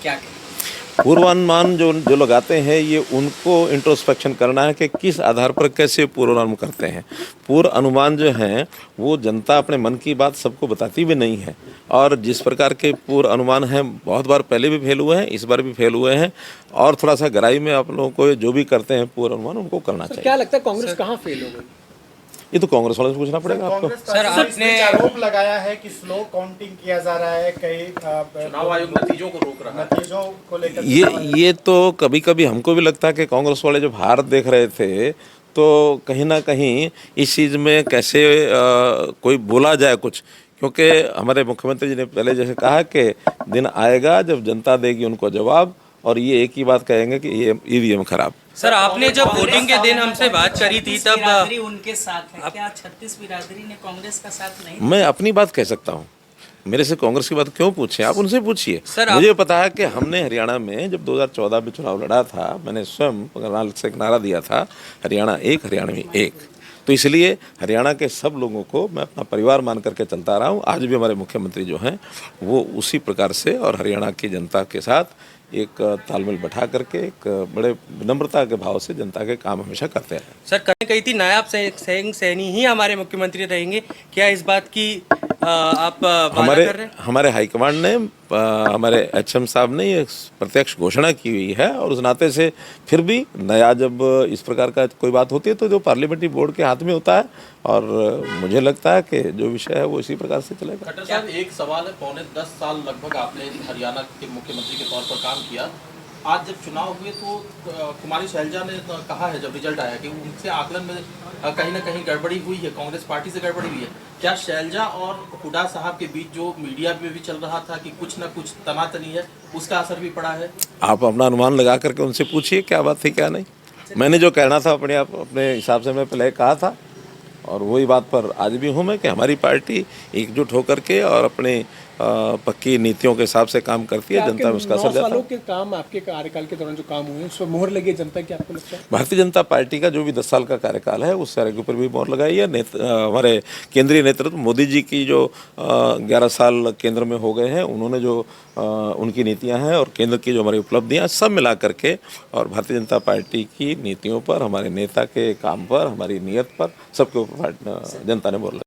क्या कहें? पूर्वानुमान जो जो लगाते हैं ये उनको इंट्रोस्पेक्शन करना है कि किस आधार पर कैसे पूर्वानुमान करते हैं। पूर्व अनुमान जो हैं वो जनता अपने मन की बात सबको बताती भी नहीं है, और जिस प्रकार के पूर्व अनुमान हैं बहुत बार पहले भी फेल हुए हैं, इस बार भी फेल हुए हैं, और थोड़ा सा गहराई में आप लोगों को जो भी करते हैं पूर्व अनुमान उनको करना चाहिए। क्या लगता है कांग्रेस कहाँ फेल हो गई? ये तो कांग्रेस वालों से पूछना पड़ेगा आपको। सर आपने आरोप लगाया है कि स्लो काउंटिंग किया जा रहा है, कई चुनाव आयोग नतीजों को रोक रहा है, नतीजों को लेकर ये तो कभी कभी हमको भी लगता है कि कांग्रेस वाले जब हार देख रहे थे तो कहीं ना कहीं इस चीज़ में कैसे कोई बोला जाए कुछ, क्योंकि हमारे मुख्यमंत्री जी ने पहले जैसे कहा कि दिन आएगा जब जनता देगी उनको जवाब, और ये एक ही बात कहेंगे कि ये ईवीएम खराब। सर आपने जब वोटिंग के दिन हमसे बात करी थी तब बिरादरी उनके साथ है, क्या 36 बिरादरी ने कांग्रेस का साथ नहीं? मैं अपनी बात कह सकता हूँ, मेरे से कांग्रेस की बात क्यों पूछे, आप उनसे पूछिए। मुझे पता है कि हमने हरियाणा में जब 2014 में चुनाव लड़ा था, मैंने स्वयं बंगाल से एक नारा दिया था, हरियाणा एक हरियाणवी एक। तो इसलिए हरियाणा के सब लोगों को मैं अपना परिवार मान करके चलता रहा हूँ। आज भी हमारे मुख्यमंत्री जो हैं वो उसी प्रकार से और हरियाणा की जनता के साथ एक तालमेल बैठा करके एक बड़े विनम्रता के भाव से जनता के काम हमेशा करते हैं। सर कही थी नायब सैनी ही हमारे मुख्यमंत्री रहेंगे, क्या इस बात की आप वादा कर रहे हैं? हमारे हाईकमांड ने हमारे एचएम साहब ने ये प्रत्यक्ष घोषणा की हुई है, और उस नाते से फिर भी नया जब इस प्रकार का कोई बात होती है तो जो पार्लियामेंट्री बोर्ड के हाथ में होता है, और मुझे लगता है कि जो विषय है वो इसी प्रकार से चलेगा। खट्टर साहब एक सवाल है, पौने 10 साल लगभग आपने हरियाणा के मुख्यमंत्री के तौर पर काम किया। आज जब चुनाव हुए तो कुमारी शैलजा ने कहा है जब रिजल्ट आया कि उनसे आकलन में कहीं ना कहीं गड़बड़ी हुई है, कांग्रेस पार्टी से गड़बड़ी हुई है। क्या शैलजा और हुड्डा साहब के बीच जो मीडिया में भी चल रहा था कि कुछ ना कुछ तनातनी है, उसका असर भी पड़ा है? आप अपना अनुमान लगा करके उनसे पूछिए क्या बात थी क्या नहीं। मैंने जो कहना था अपने हिसाब से मैं पहले कहा था, और वही बात पर आज भी हूँ मैं कि हमारी पार्टी एकजुट होकर के और अपने पक्की नीतियों के हिसाब से काम करती है, जनता में उसका असर जाता है। के काम आपके कार्यकाल के दौरान जो काम हुए उस पर मोहर लगी है जनता की, आपको लगता है? भारतीय जनता पार्टी का जो भी 10 साल का कार्यकाल है उस सारे के ऊपर भी मोहर लगाई है। हमारे केंद्रीय नेतृत्व मोदी जी की जो 11 साल केंद्र में हो गए हैं, उन्होंने जो उनकी नीतियां हैं और केंद्र की जो हमारी उपलब्धियां सब मिला करके, और भारतीय जनता पार्टी की नीतियों पर, हमारे नेता के काम पर, हमारी नीयत पर, सबके ऊपर जनता ने मोहर लगाई।